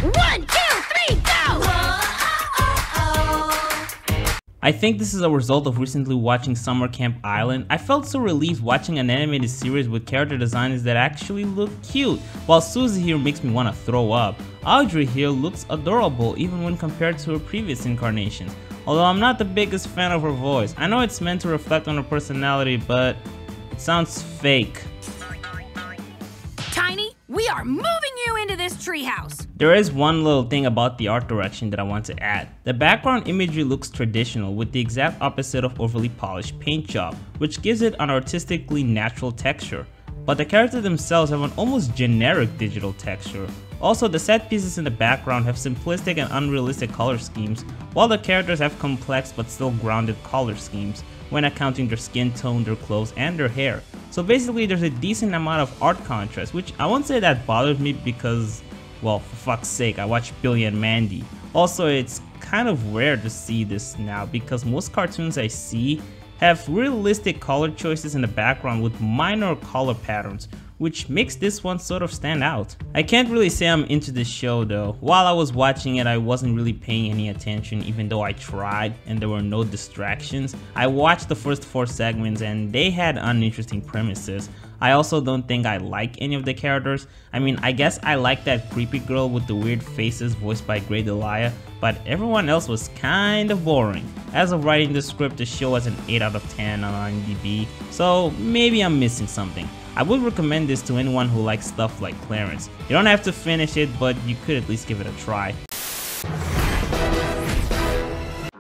1, 2, 3, go! I think this is a result of recently watching Summer Camp Island. I felt so relieved watching an animated series with character designs that actually look cute, while Susie here makes me want to throw up. Audrey here looks adorable even when compared to her previous incarnations, although I'm not the biggest fan of her voice. I know it's meant to reflect on her personality, but it sounds fake. Tiny, we are moving you into this treehouse. There is one little thing about the art direction that I want to add. The background imagery looks traditional with the exact opposite of overly polished paint job, which gives it an artistically natural texture. But the characters themselves have an almost generic digital texture. Also, the set pieces in the background have simplistic and unrealistic color schemes, while the characters have complex but still grounded color schemes when accounting their skin tone, their clothes, and their hair. So basically there's a decent amount of art contrast, which I won't say that bothers me because, well, for fuck's sake, I watch Billy and Mandy. Also, it's kind of rare to see this now because most cartoons I see have realistic color choices in the background with minor color patterns, which makes this one sort of stand out. I can't really say I'm into this show though. While I was watching it, I wasn't really paying any attention even though I tried and there were no distractions. I watched the first 4 segments and they had uninteresting premises. I also don't think I like any of the characters. I mean, I guess I like that creepy girl with the weird faces voiced by Grey Delia, but everyone else was kind of boring. As of writing the script, the show has an 8 out of 10 on IMDb, so maybe I'm missing something. I would recommend this to anyone who likes stuff like Clarence. You don't have to finish it, but you could at least give it a try.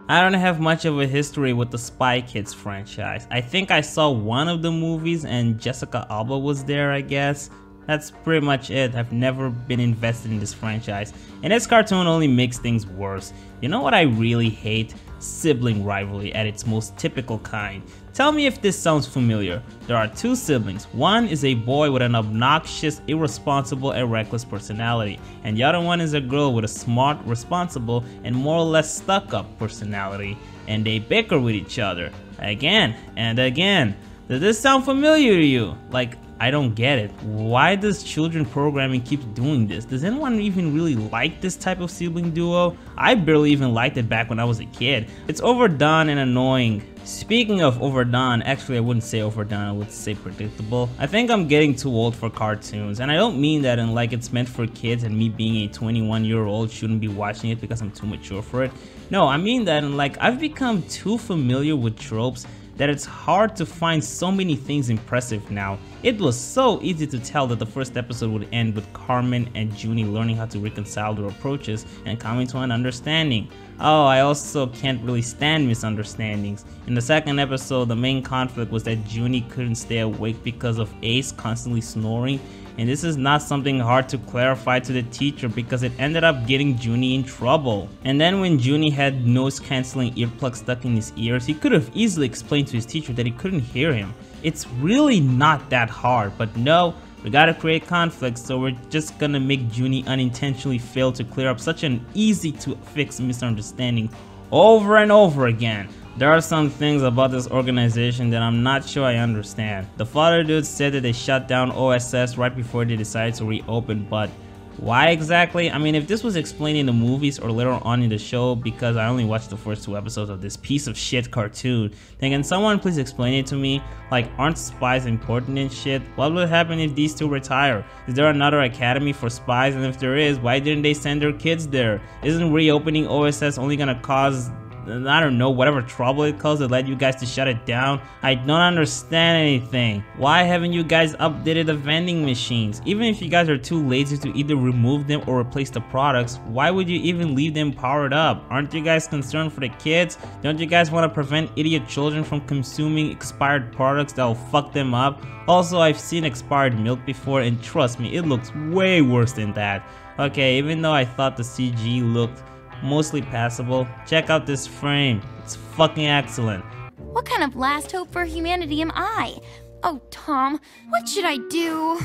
I don't have much of a history with the Spy Kids franchise. I think I saw one of the movies and Jessica Alba was there, I guess. That's pretty much it. I've never been invested in this franchise, and this cartoon only makes things worse. You know what I really hate? Sibling rivalry at its most typical kind. Tell me if this sounds familiar. There are 2 siblings. One is a boy with an obnoxious, irresponsible, and reckless personality, and the other one is a girl with a smart, responsible, and more or less stuck-up personality, and they bicker with each other again and again. Does this sound familiar to you? Like, I don't get it. Why does children programming keep doing this? Does anyone even really like this type of sibling duo? I barely even liked it back when I was a kid. It's overdone and annoying. Speaking of overdone, actually I wouldn't say overdone, I would say predictable. I think I'm getting too old for cartoons, and I don't mean that in like it's meant for kids and me being a 21-year-old shouldn't be watching it because I'm too mature for it. No, I mean that in like I've become too familiar with tropes that it's hard to find so many things impressive now. It was so easy to tell that the first episode would end with Carmen and Junie learning how to reconcile their approaches and coming to an understanding. Oh, I also can't really stand misunderstandings. In the second episode, the main conflict was that Junie couldn't stay awake because of Ace constantly snoring, and this is not something hard to clarify to the teacher because it ended up getting Junie in trouble. And then when Junie had noise-canceling earplugs stuck in his ears, he could have easily explained to his teacher that he couldn't hear him. It's really not that hard, but no, we gotta create conflict, so we're just gonna make Junie unintentionally fail to clear up such an easy to fix misunderstanding over and over again. There are some things about this organization that I'm not sure I understand. The father dude said that they shut down OSS right before they decided to reopen, but why exactly? I mean, if this was explained in the movies or later on in the show, because I only watched the first 2 episodes of this piece of shit cartoon, then can someone please explain it to me? Like, aren't spies important and shit? What would happen if these 2 retire? Is there another academy for spies? And if there is, why didn't they send their kids there? Isn't reopening OSS only gonna cause, I don't know, whatever trouble it caused that led you guys to shut it down? I don't understand anything. Why haven't you guys updated the vending machines? Even if you guys are too lazy to either remove them or replace the products, why would you even leave them powered up? Aren't you guys concerned for the kids? Don't you guys want to prevent idiot children from consuming expired products that will fuck them up? Also, I've seen expired milk before, and trust me, it looks way worse than that. Okay, even though I thought the CG looked mostly passable, check out this frame. It's fucking excellent. What kind of last hope for humanity am I? Oh, Tom, what should I do?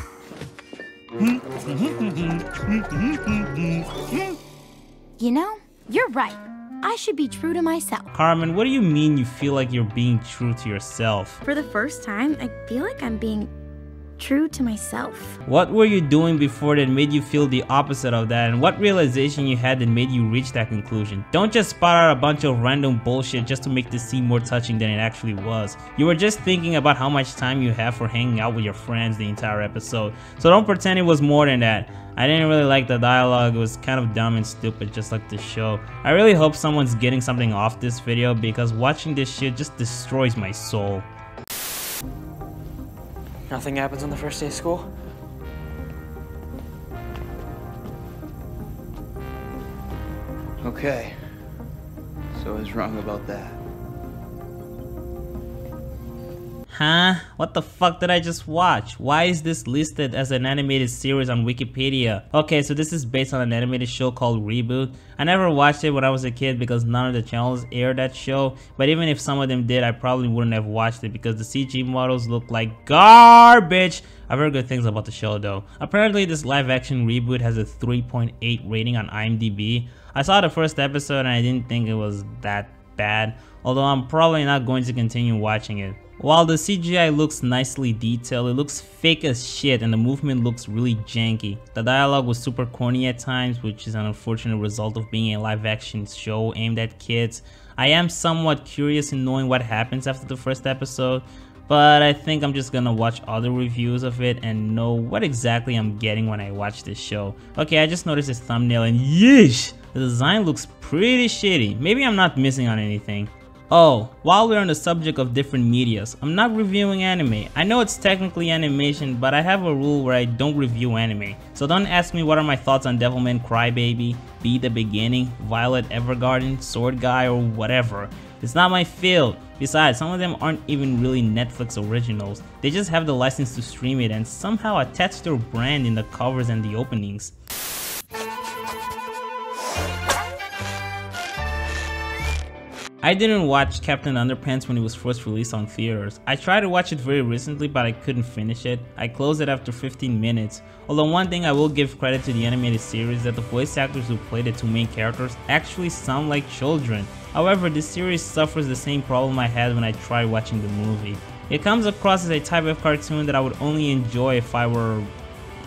You know, you're right. I should be true to myself. Carmen, what do you mean you feel like you're being true to yourself? For the first time, I feel like I'm being true to myself. What were you doing before that made you feel the opposite of that, and what realization you had that made you reach that conclusion? Don't just spot out a bunch of random bullshit just to make the scene more touching than it actually was. You were just thinking about how much time you have for hanging out with your friends the entire episode, so don't pretend it was more than that. I didn't really like the dialogue, it was kind of dumb and stupid just like the show. I really hope someone's getting something off this video because watching this shit just destroys my soul. Nothing happens on the first day of school? Okay. So I was wrong about that. Huh? What the fuck did I just watch? Why is this listed as an animated series on Wikipedia? Okay, so this is based on an animated show called Reboot. I never watched it when I was a kid because none of the channels aired that show, but even if some of them did, I probably wouldn't have watched it because the CG models look like garbage. I've heard good things about the show though. Apparently this live action Reboot has a 3.8 rating on IMDb. I saw the first episode and I didn't think it was that bad, although I'm probably not going to continue watching it. While the CGI looks nicely detailed, it looks fake as shit and the movement looks really janky. The dialogue was super corny at times, which is an unfortunate result of being a live action show aimed at kids. I am somewhat curious in knowing what happens after the first episode, but I think I'm just gonna watch other reviews of it and know what exactly I'm getting when I watch this show. Okay, I just noticed this thumbnail and yeesh! The design looks pretty shitty. Maybe I'm not missing on anything. Oh, while we're on the subject of different medias, I'm not reviewing anime. I know it's technically animation, but I have a rule where I don't review anime. So don't ask me what are my thoughts on Devilman Crybaby, Be the Beginning, Violet Evergarden, Sword Guy, or whatever. It's not my field. Besides, some of them aren't even really Netflix originals. They just have the license to stream it and somehow attach their brand in the covers and the openings. I didn't watch Captain Underpants when it was first released on theaters. I tried to watch it very recently but I couldn't finish it. I closed it after 15 minutes. Although one thing I will give credit to the animated series is that the voice actors who play the two main characters actually sound like children. However, this series suffers the same problem I had when I tried watching the movie. It comes across as a type of cartoon that I would only enjoy if I were,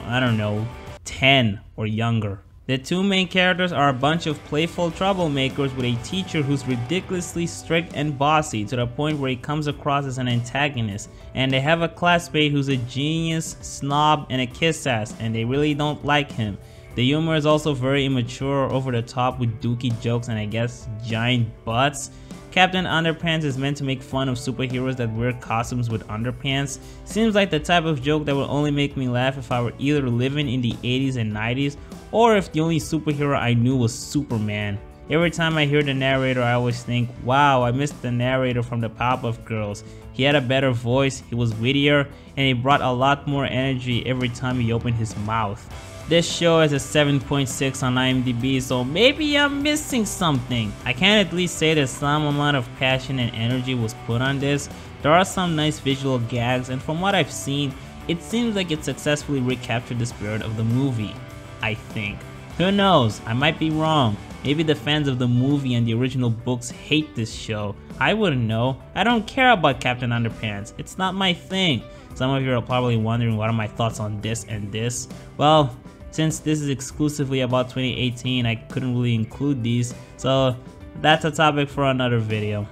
I don't know, 10 or younger. The two main characters are a bunch of playful troublemakers with a teacher who's ridiculously strict and bossy to the point where he comes across as an antagonist, and they have a classmate who's a genius, snob, and a kiss-ass, and they really don't like him. The humor is also very immature, over the top with dookie jokes and I guess giant butts. Captain Underpants is meant to make fun of superheroes that wear costumes with underpants. Seems like the type of joke that would only make me laugh if I were either living in the 80s and 90s or if the only superhero I knew was Superman. Every time I hear the narrator I always think, wow, I missed the narrator from the Powerpuff Girls. He had a better voice, he was wittier, and he brought a lot more energy every time he opened his mouth. This show has a 7.6 on IMDb, so maybe I'm missing something. I can at least say that some amount of passion and energy was put on this. There are some nice visual gags, and from what I've seen, it seems like it successfully recaptured the spirit of the movie. I think. Who knows, I might be wrong. Maybe the fans of the movie and the original books hate this show. I wouldn't know. I don't care about Captain Underpants. It's not my thing. Some of you are probably wondering what are my thoughts on this and this. Well, since this is exclusively about 2018, I couldn't really include these, so that's a topic for another video.